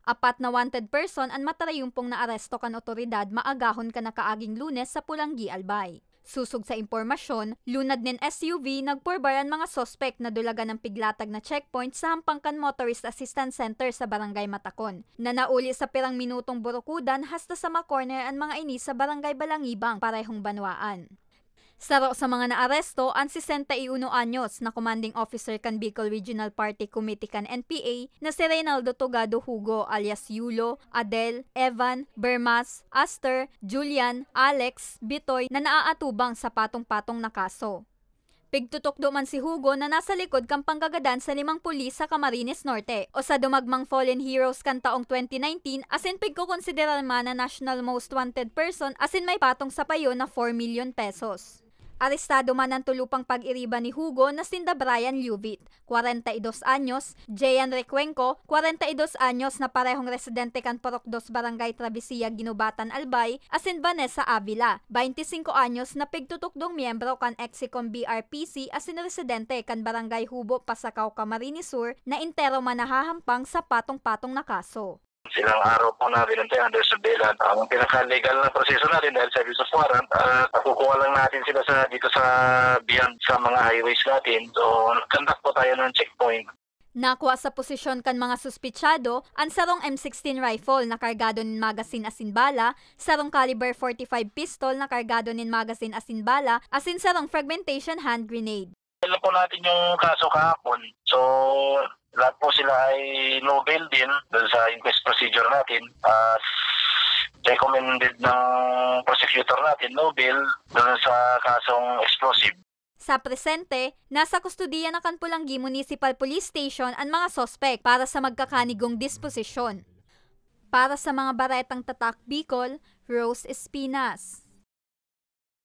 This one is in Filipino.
Apat na wanted person ang matarayumpong na aresto kan otoridad maagahon ka na kaaging Lunes sa Pulanggi, Albay. Susog sa impormasyon, lunad nin SUV nagpurbaran mga sospek na dulagan ng piglatag na checkpoint sa Hampangkan Motorist Assistance Center sa Barangay Matacon. Na nauli sa pirang minutong burukudan hasta sa makorner ang mga ini sa Barangay Balangibang parehong banwaan. Saro sa mga naaresto ang 61 anyos na commanding officer kan Bicol Regional Party Committee kan NPA na si Reynaldo Togado Hugo alias Yulo, Adel, Evan, Bermas, Aster, Julian, Alex, Bitoy na naaatubang sa patong-patong na kaso. Pigtutok man si Hugo na nasa likod kang panggagadan sa 5 pulis sa Camarines Norte o sa dumagmang Fallen Heroes kan taong 2019 asin pigkukonsiderar man na National Most Wanted Person asin may patong sa payo na 4 million pesos. Arestado man ang tulupang pag-iriba ni Hugo na sinda Brian Liubit, 42 anyos, Jean Recuenco, 42 anyos na parehong residente kan Porok 2 Barangay Travesía, Ginubatan, Albay, asin Vanessa Avila, 25 anyos na pigtutukdong miyembro kan Exicon BRPC asin residente kan Barangay Hubo, Pasakaw, Camarines Sur na intero man nahahampang sa patong-patong na kaso. Silang araw po na binantayan under surveillance. Ang pinaka-legal na proseso natin dahil sa abuse of warrant, nakukuha lang natin sila dito sa beyond sa mga highways natin. So, conduct po tayo ng checkpoint. Nakuha sa posisyon kan mga suspitsado ang sarong M16 rifle na kargado nin magasin asin bala, sarong caliber 45 pistol na kargado nin magasin asin bala, asin sarong fragmentation hand grenade. Alam po natin yung kaso kahapon. So, lahat po sila ay no bail din dahil sa inquest procedure natin. Recommended ng prosecutor natin no bail dahil sa kasong explosive. Sa presente, nasa kustudiya na kan Pulanggi Municipal Police Station ang mga sospek para sa magkakanigong disposisyon. Para sa mga baretang tatak Bicol, Rose Espinas.